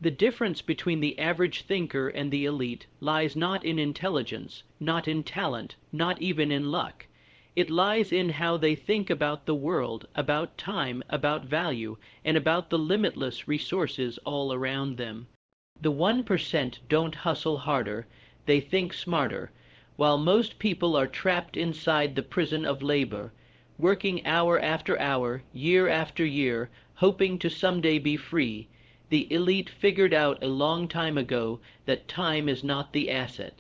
The difference between the average thinker and the elite lies not in intelligence, not in talent, not even in luck. It lies in how they think about the world, about time, about value, and about the limitless resources all around them. The 1% don't hustle harder, they think smarter, while most people are trapped inside the prison of labor, working hour after hour, year after year, hoping to someday be free. The elite figured out a long time ago that time is not the asset.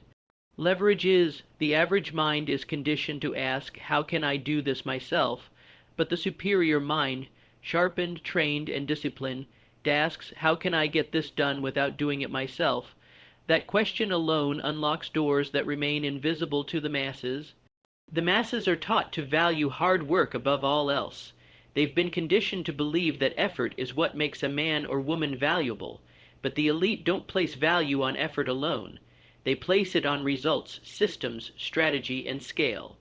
Leverage is, the average mind is conditioned to ask, how can I do this myself? But the superior mind, sharpened, trained, and disciplined, asks, how can I get this done without doing it myself? That question alone unlocks doors that remain invisible to the masses. The masses are taught to value hard work above all else. They've been conditioned to believe that effort is what makes a man or woman valuable, but the elite don't place value on effort alone. They place it on results, systems, strategy, and scale.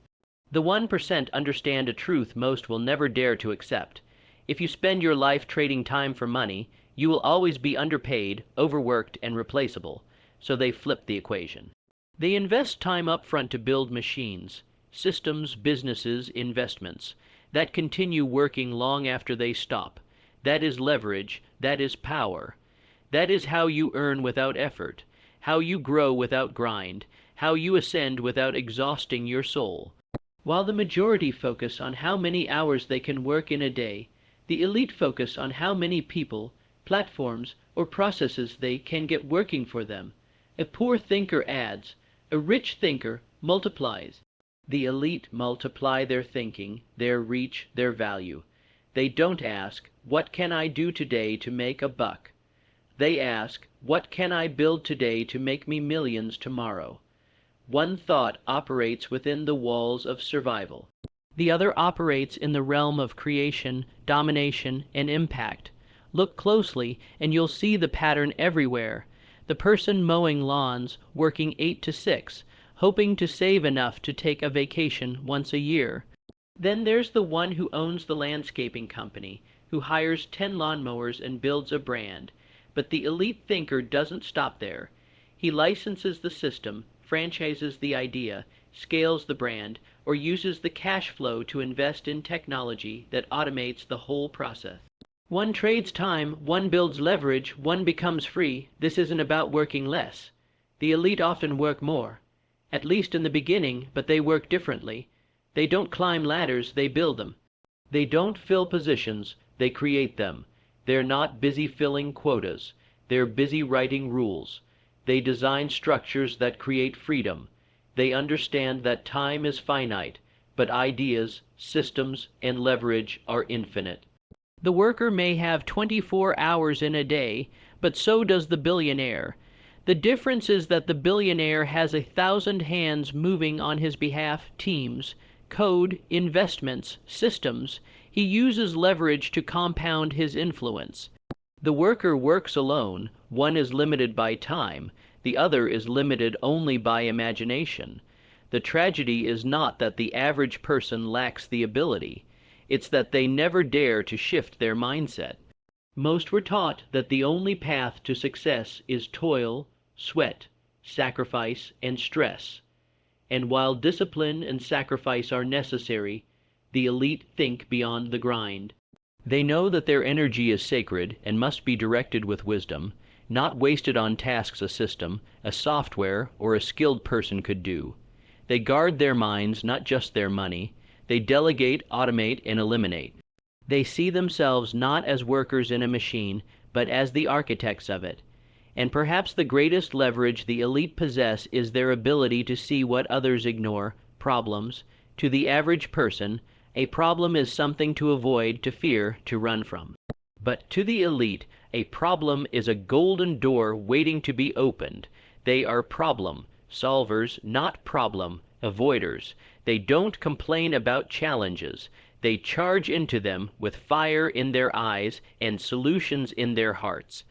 The 1% understand a truth most will never dare to accept. If you spend your life trading time for money, you will always be underpaid, overworked, and replaceable, so they flip the equation. They invest time up front to build machines, systems, businesses, investments that continue working long after they stop. That is leverage, that is power. That is how you earn without effort, how you grow without grind, how you ascend without exhausting your soul. While the majority focus on how many hours they can work in a day, the elite focus on how many people, platforms, or processes they can get working for them. A poor thinker adds, a rich thinker multiplies. The elite multiply their thinking, their reach, their value. They don't ask, what can I do today to make a buck? They ask, what can I build today to make me millions tomorrow? One thought operates within the walls of survival. The other operates in the realm of creation, domination, and impact. Look closely, and you'll see the pattern everywhere. The person mowing lawns, working 8 to 6, hoping to save enough to take a vacation once a year. Then there's the one who owns the landscaping company, who hires 10 lawnmowers and builds a brand. But the elite thinker doesn't stop there. He licenses the system, franchises the idea, scales the brand, or uses the cash flow to invest in technology that automates the whole process. One trades time, one builds leverage, one becomes free. This isn't about working less. The elite often work more. At least in the beginning, but they work differently. They don't climb ladders, they build them. They don't fill positions, they create them. They're not busy filling quotas. They're busy writing rules. They design structures that create freedom. They understand that time is finite, but ideas, systems, and leverage are infinite. The worker may have 24 hours in a day, but so does the billionaire. The difference is that the billionaire has 1,000 hands moving on his behalf, teams, code, investments, systems. He uses leverage to compound his influence. The worker works alone. One is limited by time. The other is limited only by imagination. The tragedy is not that the average person lacks the ability. It's that they never dare to shift their mindset. Most were taught that the only path to success is toil, sweat, sacrifice, and stress. And while discipline and sacrifice are necessary, the elite think beyond the grind. They know that their energy is sacred and must be directed with wisdom, not wasted on tasks a system, a software, or a skilled person could do. They guard their minds, not just their money. They delegate, automate, and eliminate. They see themselves not as workers in a machine, but as the architects of it. And perhaps the greatest leverage the elite possess is their ability to see what others ignore, problems. To the average person, a problem is something to avoid, to fear, to run from. But to the elite, a problem is a golden door waiting to be opened. They are problem solvers, not problem avoiders. They don't complain about challenges. They charge into them with fire in their eyes and solutions in their hearts.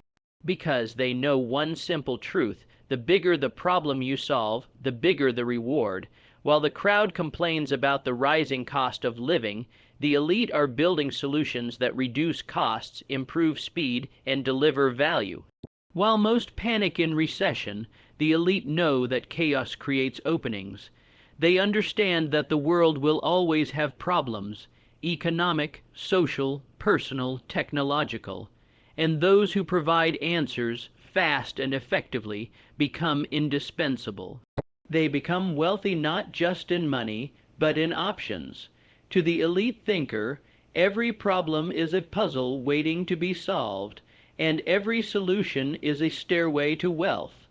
Because they know one simple truth: the bigger the problem you solve, the bigger the reward. While the crowd complains about the rising cost of living, the elite are building solutions that reduce costs, improve speed, and deliver value. While most panic in recession, the elite know that chaos creates openings. They understand that the world will always have problems, economic, social, personal, technological, and those who provide answers fast and effectively become indispensable. They become wealthy not just in money, but in options. To the elite thinker, every problem is a puzzle waiting to be solved, and every solution is a stairway to wealth.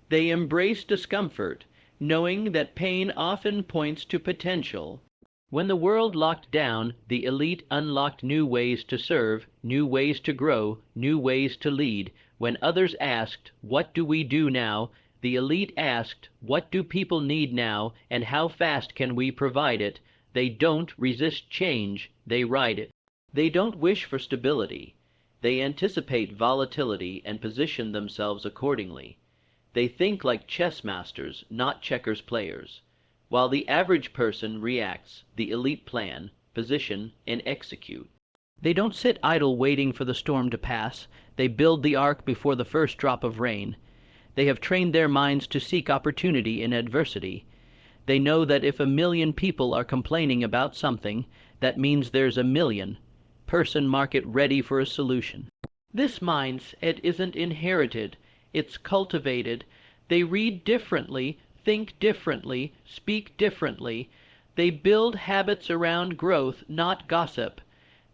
They embrace discomfort, knowing that pain often points to potential. When the world locked down, the elite unlocked new ways to serve, new ways to grow, new ways to lead. When others asked, "What do we do now?" the elite asked, "What do people need now, and how fast can we provide it?" They don't resist change, they ride it. They don't wish for stability. They anticipate volatility and position themselves accordingly. They think like chess masters, not checkers players. While the average person reacts, the elite plan, position, and execute. They don't sit idle waiting for the storm to pass. They build the ark before the first drop of rain. They have trained their minds to seek opportunity in adversity. They know that if 1,000,000 people are complaining about something, that means there's 1,000,000 person market ready for a solution. This mindset isn't inherited, it's cultivated. They read differently, think differently, speak differently. They build habits around growth, not gossip.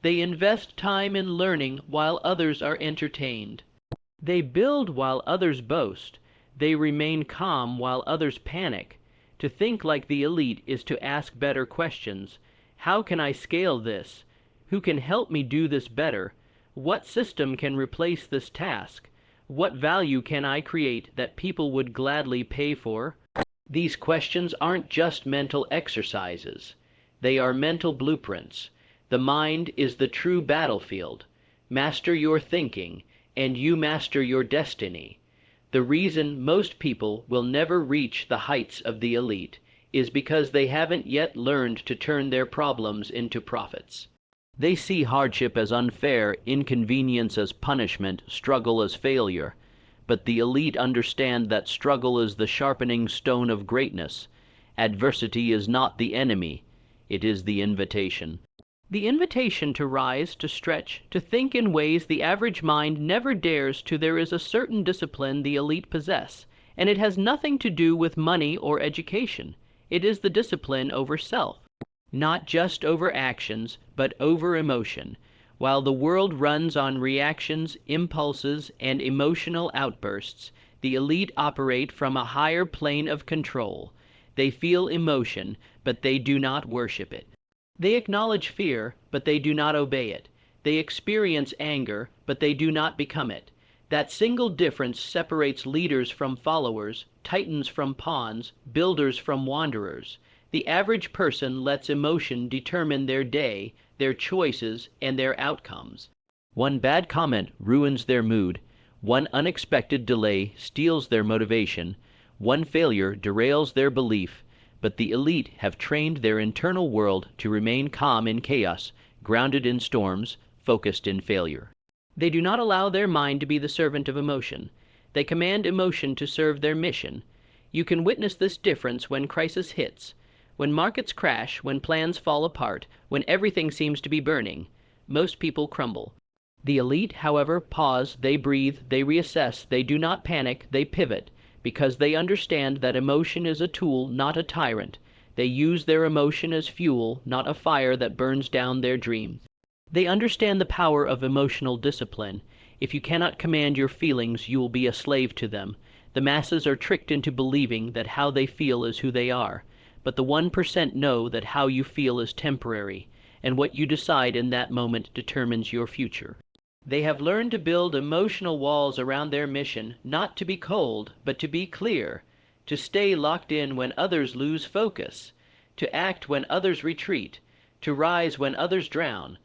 They invest time in learning while others are entertained. They build while others boast. They remain calm while others panic. To think like the elite is to ask better questions. How can I scale this? Who can help me do this better? What system can replace this task? What value can I create that people would gladly pay for? These questions aren't just mental exercises. They are mental blueprints. The mind is the true battlefield. Master your thinking, and you master your destiny. The reason most people will never reach the heights of the elite is because they haven't yet learned to turn their problems into profits. They see hardship as unfair, inconvenience as punishment, struggle as failure. But the elite understand that struggle is the sharpening stone of greatness. Adversity is not the enemy, it is the invitation. The invitation to rise, to stretch, to think in ways the average mind never dares to. There is a certain discipline the elite possess, and it has nothing to do with money or education. It is the discipline over self. Not just over actions, but over emotion. While the world runs on reactions, impulses, and emotional outbursts, the elite operate from a higher plane of control. They feel emotion, but they do not worship it. They acknowledge fear, but they do not obey it. They experience anger, but they do not become it. That single difference separates leaders from followers, titans from pawns, builders from wanderers. The average person lets emotion determine their day, their choices, and their outcomes. One bad comment ruins their mood. One unexpected delay steals their motivation. One failure derails their belief. But the elite have trained their internal world to remain calm in chaos, grounded in storms, focused in failure. They do not allow their mind to be the servant of emotion. They command emotion to serve their mission. You can witness this difference when crisis hits. When markets crash, when plans fall apart, when everything seems to be burning, most people crumble. The elite, however, pause, they breathe, they reassess, they do not panic, they pivot, because they understand that emotion is a tool, not a tyrant. They use their emotion as fuel, not a fire that burns down their dreams. They understand the power of emotional discipline. If you cannot command your feelings, you will be a slave to them. The masses are tricked into believing that how they feel is who they are. But the 1% know that how you feel is temporary, and what you decide in that moment determines your future. They have learned to build emotional walls around their mission, not to be cold, but to be clear, to stay locked in when others lose focus, to act when others retreat, to rise when others drown.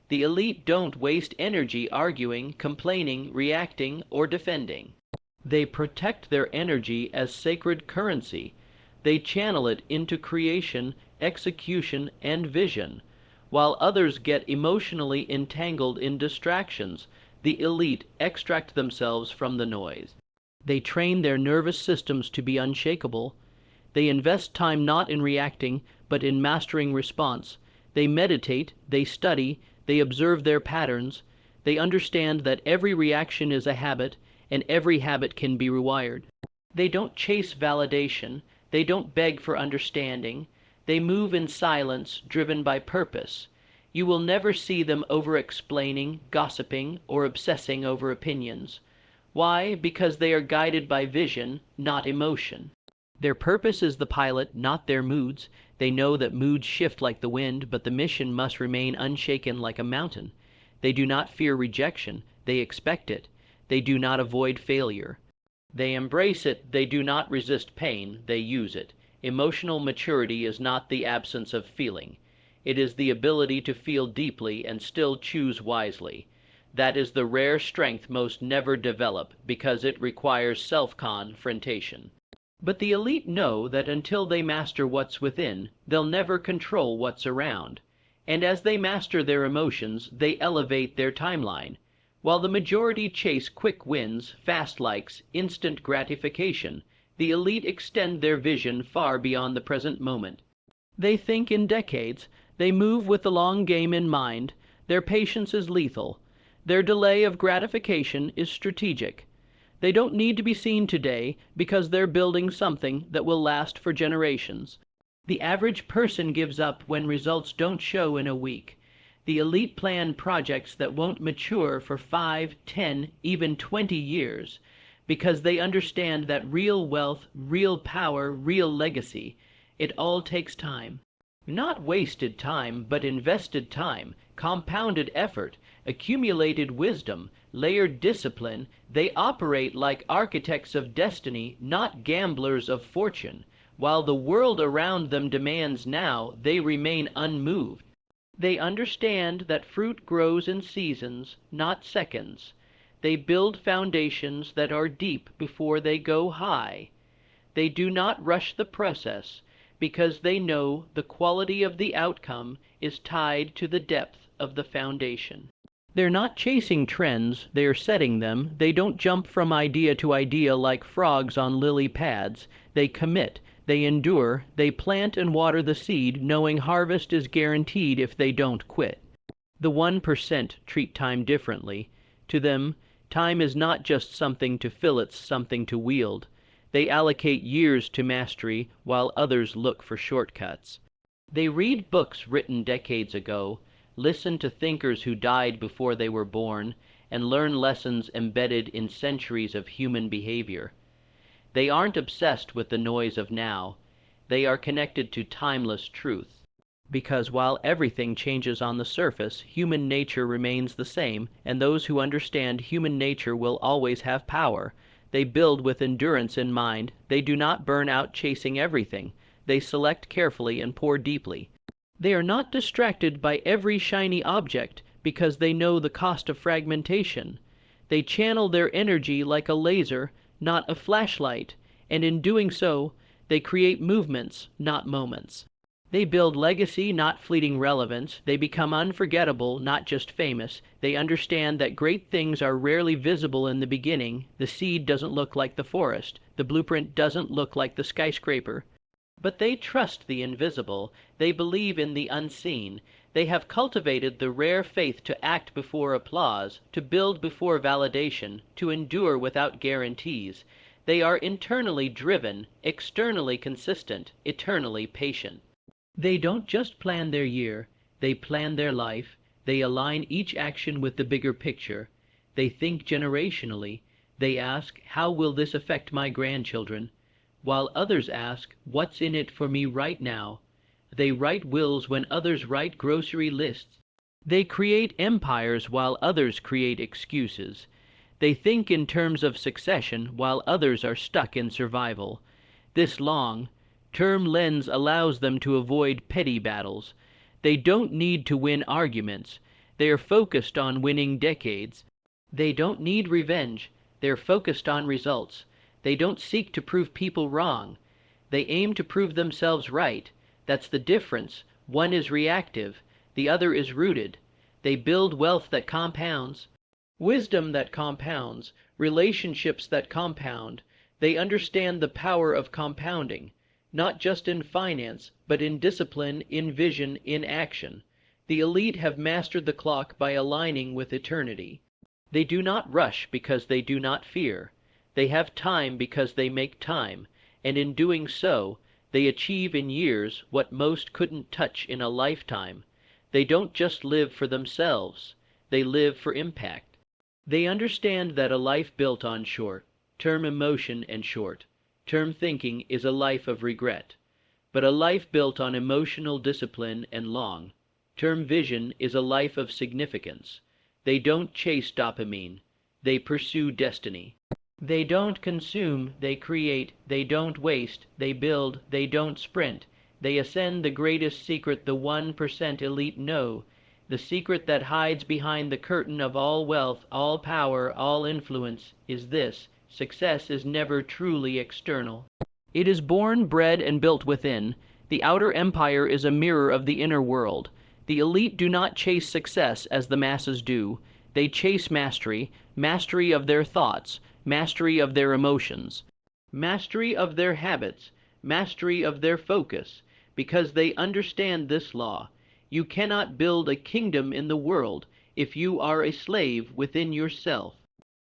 The elite don't waste energy arguing, complaining, reacting, or defending. They protect their energy as sacred currency. They channel it into creation, execution, and vision. While others get emotionally entangled in distractions, The elite extract themselves from the noise. They train their nervous systems to be unshakable. They invest time not in reacting, but in mastering response. They meditate, they study, they observe their patterns. They understand that every reaction is a habit, and every habit can be rewired. They don't chase validation. They don't beg for understanding. They move in silence, driven by purpose. You will never see them over-explaining, gossiping, or obsessing over opinions. Why? Because they are guided by vision, not emotion. Their purpose is the pilot, not their moods. They know that moods shift like the wind, but the mission must remain unshaken like a mountain. They do not fear rejection. They expect it. They do not avoid failure. They embrace it. They do not resist pain. They use it. Emotional maturity is not the absence of feeling. It is the ability to feel deeply and still choose wisely. That is the rare strength most never develop, because it requires self-confrontation. But the elite know that until they master what's within, they'll never control what's around. And as they master their emotions, they elevate their timeline. While the majority chase quick wins, fast likes, instant gratification, the elite extend their vision far beyond the present moment. They think in decades. They move with the long game in mind. Their patience is lethal. Their delay of gratification is strategic. They don't need to be seen today because they're building something that will last for generations. The average person gives up when results don't show in a week. The elite plan projects that won't mature for 5, 10, even 20 years because they understand that real wealth, real power, real legacy, it all takes time. Not wasted time, but invested time, compounded effort, accumulated wisdom, layered discipline. They operate like architects of destiny, not gamblers of fortune. While the world around them demands now, they remain unmoved. They understand that fruit grows in seasons, not seconds. They build foundations that are deep before they go high. They do not rush the process, because they know the quality of the outcome is tied to the depth of the foundation. They're not chasing trends, they are setting them. They don't jump from idea to idea like frogs on lily pads. They commit, they endure, they plant and water the seed, knowing harvest is guaranteed if they don't quit. The 1% treat time differently. To them, time is not just something to fill, it's something to wield. They allocate years to mastery, while others look for shortcuts. They read books written decades ago, listen to thinkers who died before they were born, and learn lessons embedded in centuries of human behavior. They aren't obsessed with the noise of now. They are connected to timeless truth. Because while everything changes on the surface, human nature remains the same, and those who understand human nature will always have power. They build with endurance in mind. They do not burn out chasing everything. They select carefully and pour deeply. They are not distracted by every shiny object because they know the cost of fragmentation. They channel their energy like a laser, not a flashlight, and in doing so, they create movements, not moments. They build legacy, not fleeting relevance. They become unforgettable, not just famous. They understand that great things are rarely visible in the beginning. The seed doesn't look like the forest. The blueprint doesn't look like the skyscraper. But they trust the invisible. They believe in the unseen. They have cultivated the rare faith to act before applause, to build before validation, to endure without guarantees. They are internally driven, externally consistent, eternally patient. They don't just plan their year, they plan their life. They align each action with the bigger picture. They think generationally. They ask, how will this affect my grandchildren? While others ask, what's in it for me right now? They write wills when others write grocery lists. They create empires while others create excuses. They think in terms of succession while others are stuck in survival. This long-term lens allows them to avoid petty battles. They don't need to win arguments. They are focused on winning decades. They don't need revenge. They're focused on results. They don't seek to prove people wrong. They aim to prove themselves right. That's the difference. One is reactive. The other is rooted. They build wealth that compounds. Wisdom that compounds, relationships that compound, they understand the power of compounding, not just in finance, but in discipline, in vision, in action. The elite have mastered the clock by aligning with eternity. They do not rush because they do not fear. They have time because they make time, and in doing so, they achieve in years what most couldn't touch in a lifetime. They don't just live for themselves, they live for impact. They understand that a life built on short-term emotion and short-term thinking is a life of regret, but a life built on emotional discipline and long-term vision is a life of significance. They don't chase dopamine, they pursue destiny. They don't consume, they create, they don't waste, they build, they don't sprint. They ascend the greatest secret the 1% elite know, the secret that hides behind the curtain of all wealth, all power, all influence is this: success is never truly external. It is born, bred, and built within. The outer empire is a mirror of the inner world. The elite do not chase success as the masses do. They chase mastery, mastery of their thoughts, mastery of their emotions, mastery of their habits, mastery of their focus, because they understand this law. You cannot build a kingdom in the world if you are a slave within yourself.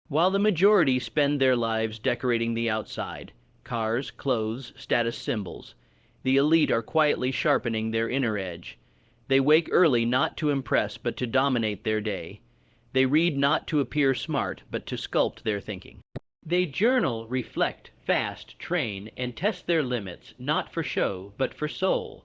While the majority spend their lives decorating the outside, cars, clothes, status symbols, the elite are quietly sharpening their inner edge. They wake early not to impress but to dominate their day. They read not to appear smart but to sculpt their thinking. They journal, reflect, fast, train, and test their limits, not for show but for soul.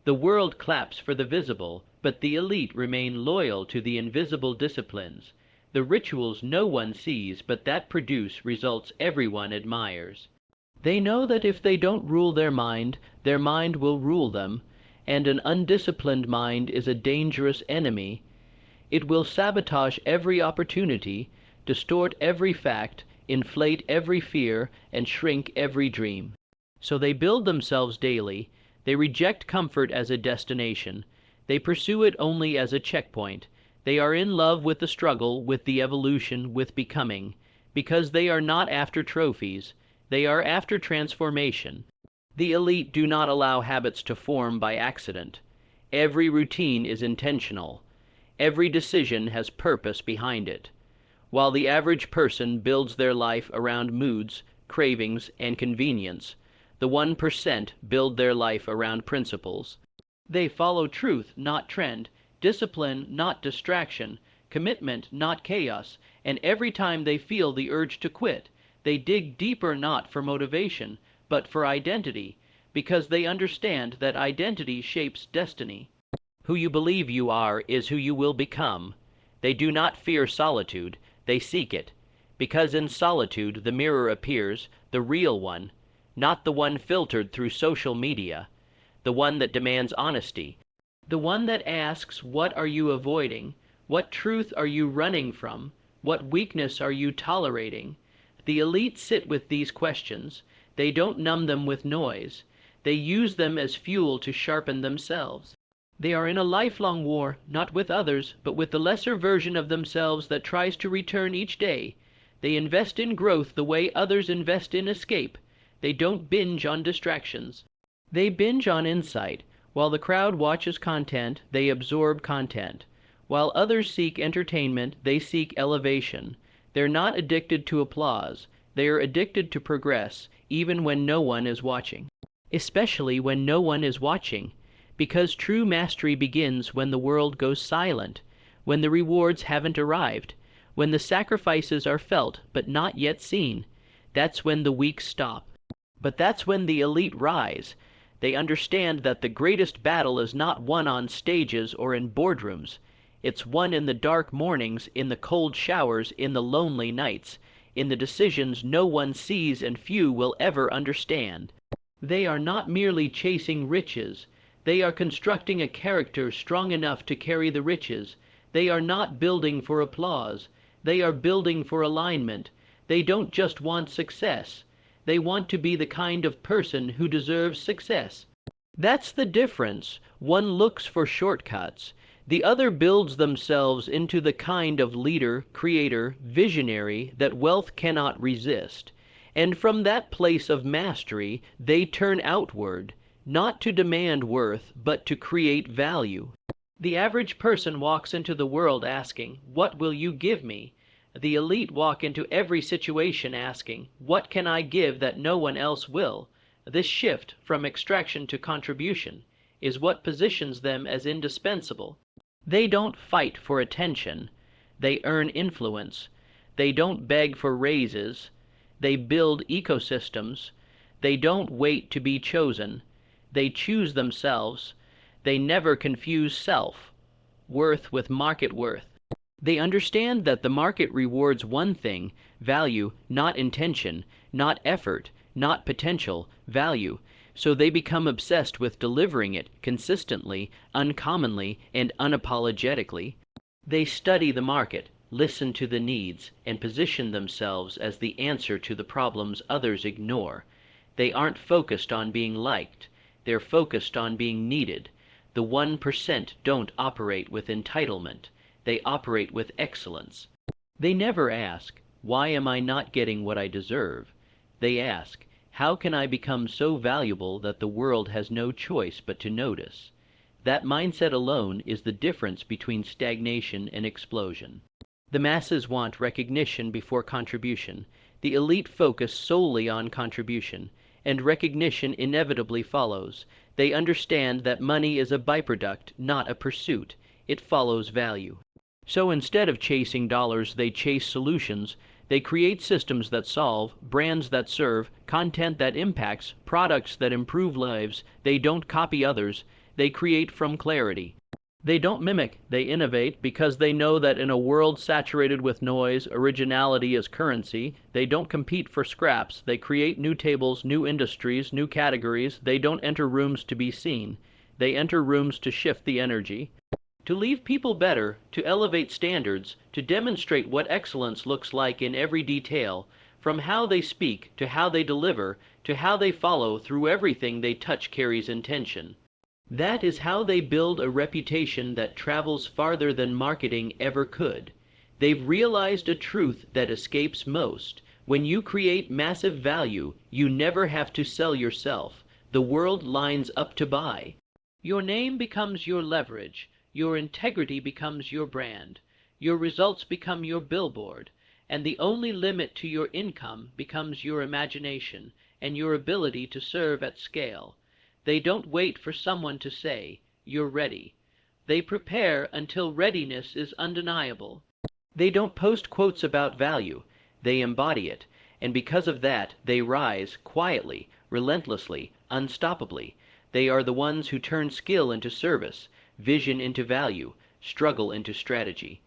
The world claps for the visible, but the elite remain loyal to the invisible disciplines, the rituals no one sees but that produce results everyone admires. They know that if they don't rule their mind will rule them, and an undisciplined mind is a dangerous enemy. It will sabotage every opportunity, distort every fact, inflate every fear, and shrink every dream. So they build themselves daily. They reject comfort as a destination. They pursue it only as a checkpoint. They are in love with the struggle, with the evolution, with becoming, because they are not after trophies. They are after transformation. The elite do not allow habits to form by accident. Every routine is intentional. Every decision has purpose behind it. While the average person builds their life around moods, cravings, and convenience, the 1% build their life around principles. They follow truth, not trend, discipline, not distraction, commitment, not chaos, and every time they feel the urge to quit, they dig deeper not for motivation, but for identity, because they understand that identity shapes destiny. Who you believe you are is who you will become. They do not fear solitude, they seek it, because in solitude the mirror appears, the real one, not the one filtered through social media, the one that demands honesty, the one that asks, what are you avoiding? What truth are you running from? What weakness are you tolerating? The elite sit with these questions. They don't numb them with noise. They use them as fuel to sharpen themselves. They are in a lifelong war, not with others, but with the lesser version of themselves that tries to return each day. They invest in growth the way others invest in escape. They don't binge on distractions. They binge on insight. While the crowd watches content, they absorb content. While others seek entertainment, they seek elevation. They're not addicted to applause. They are addicted to progress, even when no one is watching. Especially when no one is watching, because true mastery begins when the world goes silent, when the rewards haven't arrived, when the sacrifices are felt but not yet seen. That's when the weak stop. But that's when the elite rise. They understand that the greatest battle is not won on stages or in boardrooms. It's won in the dark mornings, in the cold showers, in the lonely nights, in the decisions no one sees and few will ever understand. They are not merely chasing riches. They are constructing a character strong enough to carry the riches. They are not building for applause. They are building for alignment. They don't just want success. They want to be the kind of person who deserves success. That's the difference. One looks for shortcuts. The other builds themselves into the kind of leader, creator, visionary that wealth cannot resist, and from that place of mastery they turn outward, not to demand worth, but to create value. The average person walks into the world asking, "What will you give me?" The elite walk into every situation asking, "What can I give that no one else will?" This shift from extraction to contribution is what positions them as indispensable. They don't fight for attention, they earn influence. They don't beg for raises, they build ecosystems. They don't wait to be chosen, they choose themselves. They never confuse self-worth with market worth. They understand that the market rewards one thing, value, not intention, not effort, not potential, value. So they become obsessed with delivering it consistently, uncommonly, and unapologetically. They study the market, listen to the needs, and position themselves as the answer to the problems others ignore. They aren't focused on being liked, they're focused on being needed. The 1% don't operate with entitlement, they operate with excellence. They never ask, "Why am I not getting what I deserve?" They ask, "How can I become so valuable that the world has no choice but to notice?" That mindset alone is the difference between stagnation and explosion. The masses want recognition before contribution. The elite focus solely on contribution, and recognition inevitably follows. They understand that money is a byproduct, not a pursuit. It follows value. So instead of chasing dollars, they chase solutions. They create systems that solve, brands that serve, content that impacts, products that improve lives. They don't copy others, they create from clarity. They don't mimic, they innovate, because they know that in a world saturated with noise, originality is currency. They don't compete for scraps, they create new tables, new industries, new categories. They don't enter rooms to be seen, they enter rooms to shift the energy. To leave people better, to elevate standards, to demonstrate what excellence looks like in every detail, from how they speak, to how they deliver, to how they follow through everything they touch carries intention. That is how they build a reputation that travels farther than marketing ever could. They've realized a truth that escapes most. When you create massive value, you never have to sell yourself. The world lines up to buy. Your name becomes your leverage. Your integrity becomes your brand. Your results become your billboard. And the only limit to your income becomes your imagination and your ability to serve at scale. They don't wait for someone to say, "You're ready." They prepare until readiness is undeniable. They don't post quotes about value. They embody it. And because of that, they rise quietly, relentlessly, unstoppably. They are the ones who turn skill into service, vision into value, struggle into strategy.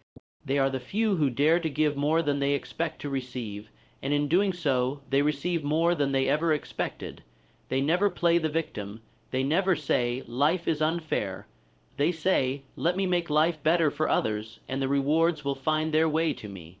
They are the few who dare to give more than they expect to receive, and in doing so, they receive more than they ever expected. They never play the victim. They never say, "Life is unfair." They say, "Let me make life better for others, and the rewards will find their way to me."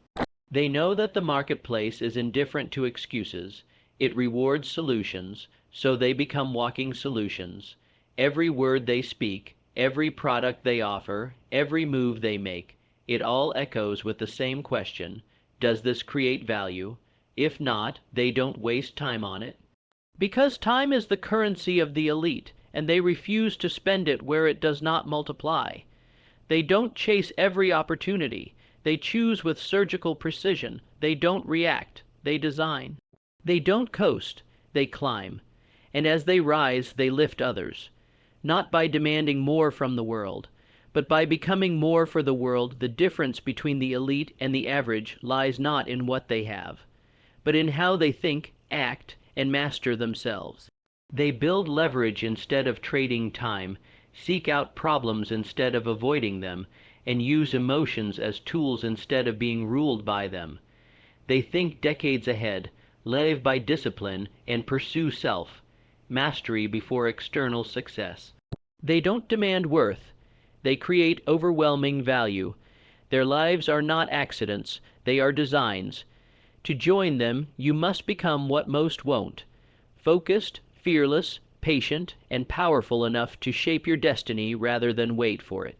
They know that the marketplace is indifferent to excuses. It rewards solutions, so they become walking solutions. Every word they speak, every product they offer, every move they make, it all echoes with the same question: does this create value? If not, they don't waste time on it. Because time is the currency of the elite, and they refuse to spend it where it does not multiply. They don't chase every opportunity. They choose with surgical precision. They don't react. They design. They don't coast. They climb. And as they rise, they lift others. Not by demanding more from the world, but by becoming more for the world. The difference between the elite and the average lies not in what they have, but in how they think, act, and master themselves. They build leverage instead of trading time, seek out problems instead of avoiding them, and use emotions as tools instead of being ruled by them. They think decades ahead, live by discipline, and pursue self, mastery before external success. They don't demand worth, they create overwhelming value. Their lives are not accidents, they are designs. To join them, you must become what most won't: focused, fearless, patient, and powerful enough to shape your destiny rather than wait for it.